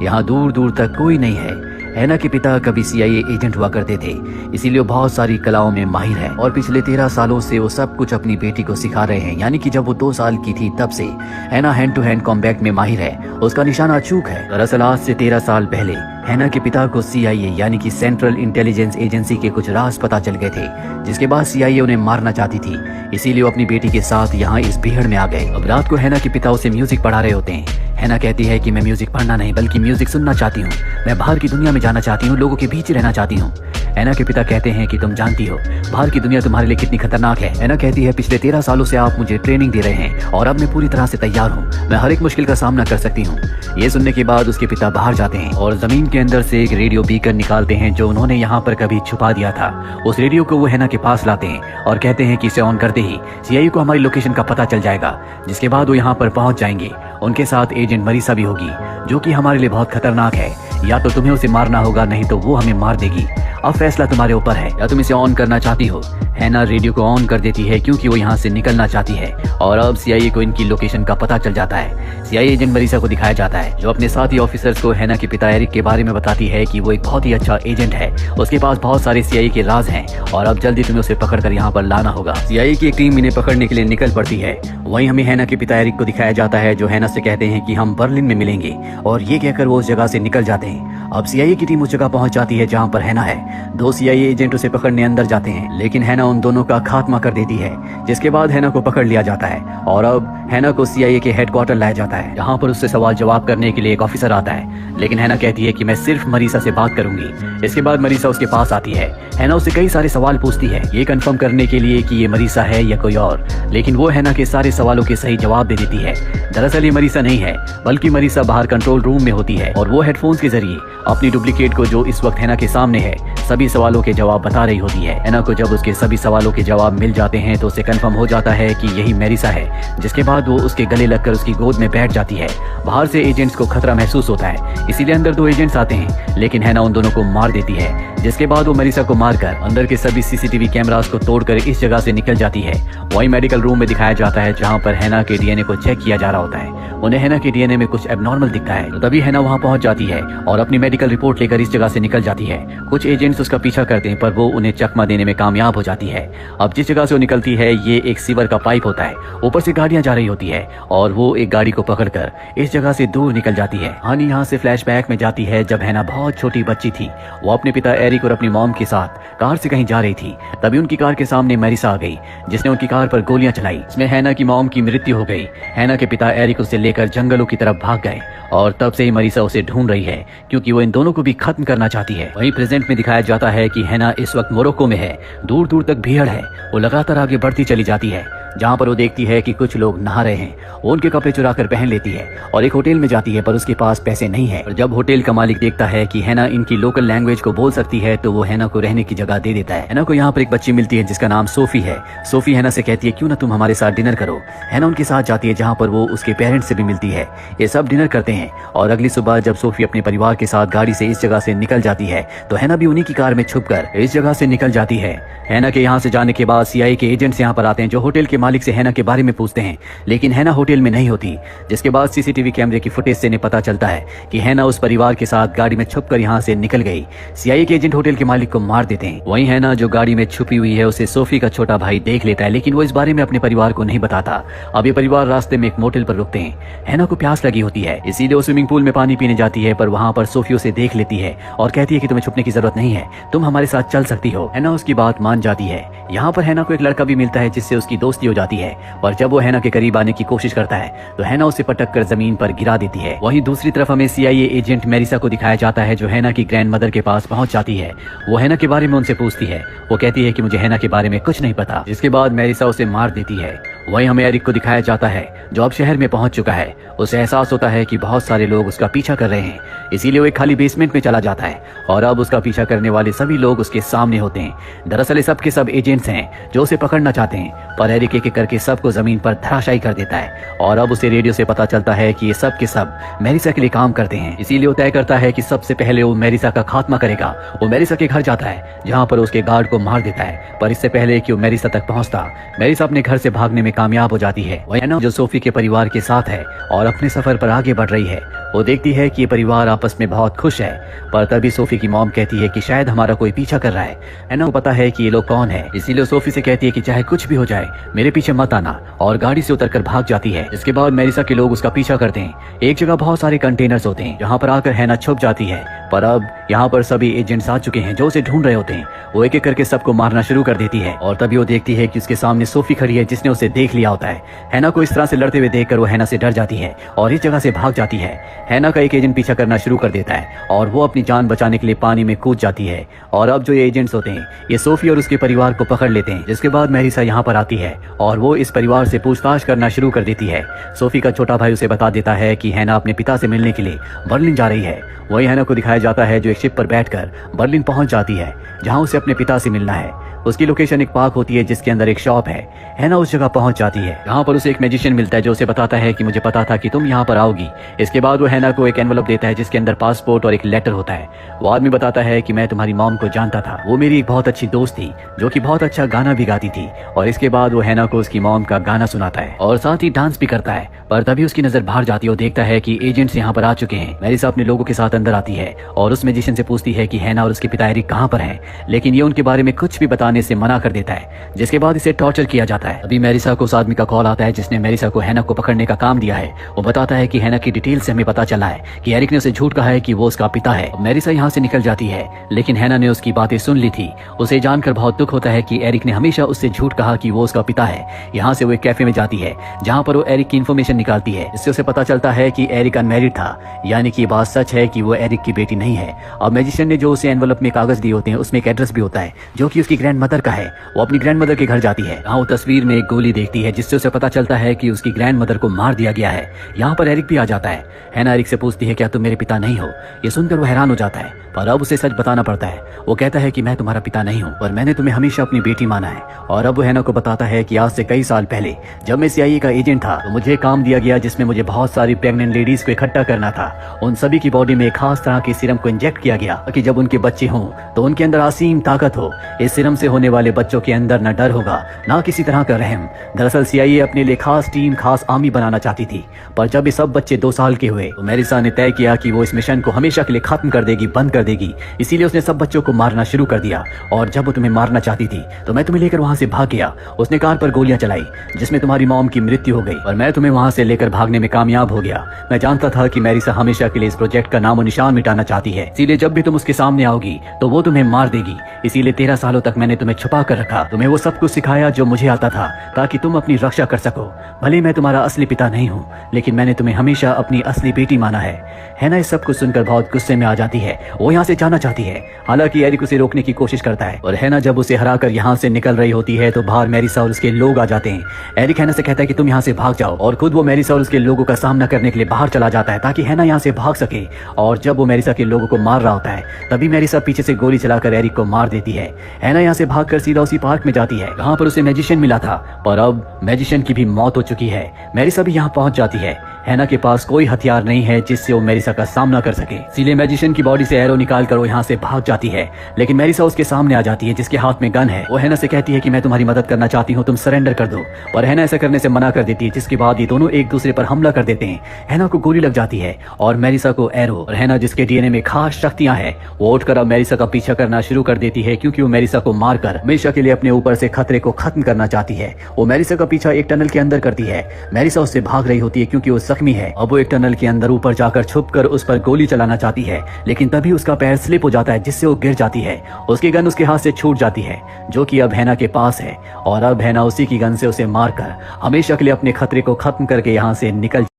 यहाँ दूर दूर तक कोई नहीं है। हैना के पिता कभी CIA एजेंट हुआ करते थे, इसीलिए वो बहुत सारी कलाओं में माहिर है और पिछले 13 सालों से वो सब कुछ अपनी बेटी को सिखा रहे हैं। यानी कि जब वो 2 साल की थी तब से हैना हैंड टू हैंड कॉम्बैट में माहिर है, उसका निशाना अचूक है। दरअसल आज से 13 साल पहले हैना के पिता को CIA यानी कि सेंट्रल इंटेलिजेंस एजेंसी के कुछ राज पता चल गए थे, जिसके बाद CIA उन्हें मारना चाहती थी, इसीलिए वो अपनी बेटी के साथ यहाँ इस भीड़ में आ गए। अब रात को हैना के पिता उसे म्यूजिक पढ़ा रहे होते हैं। हैना कहती है कि मैं म्यूजिक पढ़ना नहीं बल्कि म्यूजिक सुनना चाहती हूँ, मैं बाहर की दुनिया में जाना चाहती हूँ, लोगों के बीच रहना चाहती हूँ। हैना के पिता कहते हैं कि तुम जानती हो बाहर की दुनिया तुम्हारे लिए कितनी खतरनाक है। हैना कहती है पिछले 13 सालों से आप मुझे ट्रेनिंग दे रहे हैं और अब मैं पूरी तरह से तैयार हूँ, मैं हर एक मुश्किल का सामना कर सकती हूँ। ये सुनने के बाद उसके पिता बाहर जाते हैं और जमीन के अंदर से एक रेडियो बीकन निकालते हैं जो उन्होंने यहाँ पर कभी छुपा दिया था। उस रेडियो को वो हैना के पास लाते हैं और कहते हैं कि इसे ऑन करते ही CIA को हमारी लोकेशन का पता चल जाएगा, जिसके बाद वो यहाँ पर पहुंच जाएंगे। उनके साथ एजेंट मरीसा भी होगी जो कि हमारे लिए बहुत खतरनाक है, या तो तुम्हें उसे मारना होगा नहीं तो वो हमें मार देगी। अब फैसला तुम्हारे ऊपर है, या तुम इसे ऑन करना चाहती हो। हैना रेडियो को ऑन कर देती है क्योंकि वो यहाँ से निकलना चाहती है और अब CIA को इनकी लोकेशन का पता चल जाता है। CIA एजेंट मरीसा को दिखाया जाता है जो अपने साथी ऑफिसर्स को हैना के पिता एरिक के बारे में बताती है कि वो एक बहुत ही अच्छा एजेंट है, उसके पास बहुत सारे CIA के राज हैं और अब जल्दी तुम्हें उसे पकड़कर यहाँ पर लाना होगा। CIA की एक टीम इन्हें पकड़ने के लिए निकल पड़ती है। वहीं हमें हैना के पिता एरिक को दिखाया जाता है जो हैना से कहते हैं कि हम बर्लिन में मिलेंगे और ये कहकर वो उस जगह से निकल जाते हैं। अब CIA की टीम उस जगह पहुंच जाती है जहां पर हैना है। 2 CIA एजेंट उसे पकड़ने अंदर जाते हैं, लेकिन हैना उन दोनों का खात्मा कर देती है, जिसके बाद हैना को पकड़ लिया जाता है और अब हैना को CIA के हेडक्वार्टर लाया जाता है, जहां पर उससे सवाल जवाब करने के लिए एक ऑफिसर आता है। लेकिन हैना कहती है कि मैं सिर्फ मरीसा से बात करूंगी। इसके बाद मरीसा उसके पास आती है। हैना उससे कई सारे सवाल पूछती है ये कंफर्म करने के लिए कि ये मरीसा है या कोई और, लेकिन वो हैना के सारे सवालों के सही जवाब दे देती है। दरअसल ये मरीसा नहीं है, बल्कि मरीसा बाहर कंट्रोल रूम में होती है और वो हेडफोन्स के जरिए अपनी डुप्लीकेट को जो इस वक्त हैना के सामने है सभी सवालों के जवाब बता रही होती है। हैना को जब उसके सभी सवालों के जवाब मिल जाते हैं तो उसे कंफर्म हो जाता है कि यही मरीसा है, जिसके बाद वो उसके गले लगकर उसकी गोद में बैठ जाती है। बाहर से एजेंट्स को खतरा महसूस होता है, इसीलिए अंदर 2 एजेंट्स आते हैं, लेकिन हैना उन दोनों को मार देती है, जिसके बाद वो मरीसा को मारकर अंदर के सभी CCTV कैमरास को तोड़कर इस जगह से निकल जाती है। वही मेडिकल रूम में दिखाया जाता है जहाँ पर हैना के DNA को चेक किया जा रहा होता है। उन्हें हैना के DNA में कुछ एबनॉर्मल दिखता है, तो तभी हैना वहाँ पहुँच जाती है और अपनी मेडिकल रिपोर्ट लेकर इस जगह से निकल जाती है। कुछ एजेंट्स उसका पीछा करते हैं पर वो उन्हें चकमा देने में कामयाब हो जाती है। अब जिस जगह से वो निकलती है ये एक सीवर का पाइप होता है, ऊपर से गाड़ियां जा रही होती है और वो एक गाड़ी को पकड़कर इस जगह से दूर निकल जाती है। हानि यहाँ से फ्लैशबैक में जाती है जब हैना बहुत छोटी बच्ची थी। वो अपने पिता एरिक और अपनी मॉम के साथ कार से कहीं जा रही थी, तभी उनकी कार के सामने मरीसा आ गई, जिसने उनकी कार पर गोलियां चलाई। इसमें हैना की मॉम की मृत्यु हो गई। हैना के पिता एरिक उसे लेकर जंगलों की तरफ भाग गए और तब से ही मरीसा उसे ढूंढ रही है क्योंकि वो इन दोनों को भी खत्म करना चाहती है। वहीं प्रेजेंट में दिखाया जाता है कि हैना इस वक्त मोरक्को में है। दूर दूर तक भीड़ है, वो लगातार आगे बढ़ती चली जाती है जहाँ पर वो देखती है कि कुछ लोग नहा रहे हैं। वो उनके कपड़े चुरा कर पहन लेती है और एक होटल में जाती है पर उसके पास पैसे नहीं है। और जब होटल का मालिक देखता है कि हैना इनकी लोकल लैंग्वेज को बोल सकती है तो वो हैना को रहने की जगह दे देता है। हैना को यहाँ पर एक बच्ची मिलती है जिसका नाम सोफी है। सोफी हैना से कहती है क्यों ना तुम हमारे साथ डिनर करो। हैना उनके साथ जाती है जहाँ पर वो उसके पेरेंट्स से भी मिलती है। ये सब डिनर करते हैं और अगली सुबह जब सोफी अपने परिवार के साथ गाड़ी से इस जगह से निकल जाती है तो हैना भी उन्हीं की कार में छुपकर इस जगह से निकल जाती है। हैना के यहाँ से जाने के बाद CIA के एजेंट्स यहाँ पर आते हैं जो होटल के मालिक से हैना के बारे में पूछते हैं, लेकिन हैना होटल में नहीं होती। जिसके बाद CCTV कैमरे की फुटेज से इन्हें पता चलता है कि हैना उस परिवार के साथ गाड़ी में छुपकर यहाँ से निकल गई। CIA के एजेंट होटल के मालिक को मार देते हैं। वहीं हैना जो गाड़ी में छुपी हुई है उसे सोफी का छोटा भाई देख लेता है, लेकिन वो इस बारे में अपने परिवार को नहीं बताता। अब ये परिवार रास्ते में एक मोटेल पर रुकते हैं। हैना को प्यास लगी होती है, इसीलिए वो स्विमिंग पूल में पानी पीने जाती है, पर वहाँ पर सोफी उसे देख लेती है और कहती है कि तुम्हें छुपने की जरूरत नहीं है, तुम हमारे साथ चल सकती हो। हैना उसकी बात मान जाती है। यहाँ पर हैना को एक लड़का भी मिलता है जिससे उसकी दोस्ती हो जाती है, पर जब वो हैना के करीब आने की कोशिश करता है तो हैना उसे पटक कर जमीन पर गिरा देती है। वहीं दूसरी तरफ हमें CIA एजेंट मेरिसा को दिखाया जाता है जो हैना की ग्रैंडमदर के पास पहुंच जाती है। वो हैना के बारे में उनसे पूछती है। वो कहती है कि मुझे हैना के बारे में कुछ नहीं पता, जिसके बाद मेरिसा उसे मार देती है। वहीं हमें एरिक को दिखाया जाता है जो अब शहर में पहुंच चुका है। उसे एहसास होता है कि बहुत सारे लोग उसका पीछा कर रहे हैं, इसीलिए वो एक खाली बेसमेंट में चला जाता है और अब उसका पीछा करने वाले सभी लोग उसके सामने होते हैं। दरअसल ये सब के सब एजेंट्स हैं जो उसे पकड़ना चाहते हैं, पर एरिक एक एक करके सबको जमीन पर धराशायी कर देता है और अब उसे रेडियो से पता चलता है कि ये सब के सब मेरिसा के लिए काम करते हैं। इसीलिए वो तय करता है कि सबसे पहले वो मेरिसा का खात्मा करेगा। वो मेरिसा के घर जाता है जहाँ पर उसके गार्ड को मार देता है, पर इससे पहले कि वो मेरिसा तक पहुँचता मेरिसा अपने घर से भागने में कामयाब हो जाती है। वह हैना जो सोफी के परिवार के साथ है और अपने सफर पर आगे बढ़ रही है, वो देखती है कि ये परिवार आपस में बहुत खुश है, पर तभी सोफी की मॉम कहती है कि शायद हमारा कोई पीछा कर रहा है। हैना को पता है कि ये लोग कौन है, इसीलिए सोफी से कहती है कि चाहे कुछ भी हो जाए मेरे पीछे मत आना, और गाड़ी से उतरकर भाग जाती है। इसके बाद मेरिसा के लोग उसका पीछा करते हैं। एक जगह बहुत सारे कंटेनर्स होते हैं जहाँ पर आकर हैना छुप जाती है, पर अब यहाँ पर सभी एजेंट्स आ चुके हैं जो उसे ढूंढ रहे होते हैं। वो एक एक करके सबको मारना शुरू कर देती है, और तभी वो देखती है कि उसके सामने सोफी खड़ी है जिसने उसे देख लिया होता है। हैना को इस तरह से लड़ते हुए देखकर वो हैना से डर जाती है और इस जगह से भाग जाती है। हैना का एक एजेंट पीछा करना शुरू कर देता है और वो अपनी जान बचाने के लिए पानी में कूद जाती है। और अब जो ये एजेंट्स होते हैं ये सोफी और उसके परिवार को पकड़ लेते हैं, जिसके बाद मेरिसा यहाँ पर आती है और वो इस परिवार से पूछताछ करना शुरू कर देती है। सोफी का छोटा भाई उसे बता देता है कि हैना अपने पिता से मिलने के लिए बर्लिन जा रही है। वही हैना को दिखाया जाता है जो एक शिप पर बैठकर बर्लिन पहुंच जाती है जहां उसे अपने पिता से मिलना है। उसकी लोकेशन एक पार्क होती है जिसके अंदर एक शॉप है। हैना उस जगह पहुंच जाती है जहां पर उसे एक मैजिशियन मिलता है जो उसे बताता है कि मुझे पता था कि तुम यहाँ पर आओगी। इसके बाद वो हैना को एक एनवलप देता है जिसके अंदर पासपोर्ट और एक लेटर होता है। वो आदमी बताता है कि मैं तुम्हारी मॉम को जानता था, वो मेरी एक बहुत अच्छी दोस्त थी जो कि बहुत अच्छा गाना भी गाती थी। और इसके बाद वो हैना को उसकी मॉम का गाना सुनाता है और साथ ही डांस भी करता है। पर तभी उसकी नजर बाहर जाती है। वो देखता है कि एजेंट्स यहाँ पर आ चुके हैं। मेरिसा अपने लोगों के साथ अंदर आती है और उस मैजिशियन से पूछती है कि हैना और उसके पिता एरिक कहाँ पर हैं, लेकिन ये उनके बारे में कुछ भी बताने से मना कर देता है, जिसके बाद इसे टॉर्चर किया जाता है। अभी मेरिसा को उस आदमी का कॉल आता है जिसने मेरिसा को हैना को पकड़ने का काम दिया है। वो बताता है कि हैना की डिटेल से हमें पता चला है कि एरिक ने उसे झूठ कहा है कि वो उसका पिता है। मेरिसा यहाँ से निकल जाती है, लेकिन हैना ने उसकी बातें सुन ली थी। उसे जानकर बहुत दुख होता है कि एरिक ने हमेशा उससे झूठ कहा कि वो उसका पिता है। यहाँ से वो एक कैफे में जाती है जहाँ पर वो एरिक की इन्फॉर्मेशन निकालती है। इससे उसे पता चलता है कि एरिक अनमैरिड था, यानी कि बात सच है कि वो एरिक की बेटी नहीं है। और मैजिशियन ने जो उसे एनवलप में कागज दिए होते हैं उसमें एक एड्रेस भी होता है जो कि उसकी ग्रैंडमदर का है। वो अपनी ग्रैंडमदर के घर जाती है। यहाँ वो तस्वीर में एक गोली देखती है जिससे उसे पता चलता है कि उसकी ग्रैंडमदर को मार दिया गया है। यहाँ पर एरिक भी आ जाता है। हैना एरिक से पूछती है क्या तुम मेरे पिता नहीं हो। ये सुनकर वो हैरान हो जाता है, पर अब उसे सच बताना पड़ता है। वो कहता है कि मैं तुम्हारा पिता नहीं हूँ, पर मैंने तुम्हें हमेशा अपनी बेटी माना है। और अब वो हैना को बताता है कि आज से कई साल पहले जब मैं CIA का एजेंट था तो मुझे काम दिया गया जिसमें मुझे बहुत सारी प्रेग्नेंट लेडीज को इकट्ठा करना था। उन सभी की बॉडी में एक खास तरह के सीरम को इंजेक्ट किया गया कि जब उनके बच्चे हों तो उनके अंदर असीम ताकत हो। इस सीरम से होने वाले बच्चों के अंदर न डर होगा न किसी तरह का रहम। दरअसल CIA अपने लिए खास टीम, खास आर्मी बनाना चाहती थी, पर जब ये सब बच्चे 2 साल के हुए तो मेरिसा ने तय किया कि वो इस मिशन को हमेशा के लिए खत्म कर देगी, बंद कर देगी। इसीलिए उसने सब बच्चों को मारना शुरू कर दिया। और जब वो तुम्हें मारना चाहती थी तो मैं तुम्हें लेकर वहां से भाग गया। उसने कार पर गोलियां चलाई जिसमें तुम्हारी मॉम की मृत्यु हो गई, और मैं तुम्हें वहां से लेकर भागने में कामयाब हो गया। मैं जानता था कि मेरिसा हमेशा के लिए इस प्रोजेक्ट का नामो निशान मिटाना चाहती है, इसीलिए जब भी तुम उसके सामने आओगी तो वो तुम्हें मार देगी। इसीलिए 13 सालों तक मैंने तुम्हें छुपा कर रखा, तुम्हें वो सब कुछ सिखाया जो मुझे आता था ताकि तुम अपनी रक्षा कर सको। भले मैं तुम्हारा असली पिता नहीं हूँ, लेकिन मैंने तुम्हें हमेशा अपनी असली बेटी माना है। हैना इस सब कुछ सुनकर बहुत गुस्से में आ जाती है। वो यहाँ से जाना चाहती है, हालांकि एरिक उसे रोकने की कोशिश करता है। और हैना जब उसे हराकर यहाँ से निकल रही होती है तो बाहर मेरिसा और उसके लोग आ जाते हैं। एरिक हैना से कहता है कि तुम यहाँ से भाग जाओ, और खुद वो मेरिसा और उसके लोगों का सामना करने के लिए बाहर चला जाता है ताकि हैना यहाँ से भाग सके। और जब वो मेरिसा के लोगों को मार रहा होता है तभी मेरिसा पीछे से गोली चलाकर एरिक को मार देती है। हैना यहाँ से भागकर सीधा उसी पार्क में जाती है जहाँ पर उसे मैजिशियन मिला था, पर अब मैजिशियन की भी मौत हो चुकी है। मेरिसा भी यहाँ पहुंच जाती है। हैना के पास कोई हथियार नहीं है जिससे वो मेरिसा का सामना कर सके, इसीलिए मैजिशियन की बॉडी से एरो निकाल कर वो यहाँ से भाग जाती है। लेकिन मेरिसा उसके सामने आ जाती है जिसके हाथ में गन है। वो हैना से कहती है कि मैं तुम्हारी मदद करना चाहती हूँ, तुम सरेंडर कर दो। पर हैना ऐसा करने से मना कर देती है, जिसके बाद ये दोनों एक दूसरे पर हमला कर देते हैं। हैना को गोली लग जाती है और मेरिसा को एरो। और हैना जिसके DNA में खास शक्तियां हैं वो उठकर अब मेरिसा का पीछा करना शुरू कर देती है, क्योंकि वो मेरिसा को मारकर हमेशा के लिए अपने ऊपर से खतरे को खत्म करना चाहती है। वो मेरिसा का पीछा एक टनल के अंदर करती है। मेरिसा उससे भाग रही होती है क्योंकि वो जख्मी है। अब वो एक टनल के अंदर ऊपर जाकर छुपकर उस पर गोली चलाना चाहती है, लेकिन तभी उसका पैर स्लिप हो जाता है जिससे वो गिर जाती है। उसकी गन उसके हाथ से छूट जाती है जो कि अब हैना के पास है, और अब हैना उसी की गन से उसे मारकर हमेशा के लिए अपने खतरे को खत्म करके यहाँ से निकल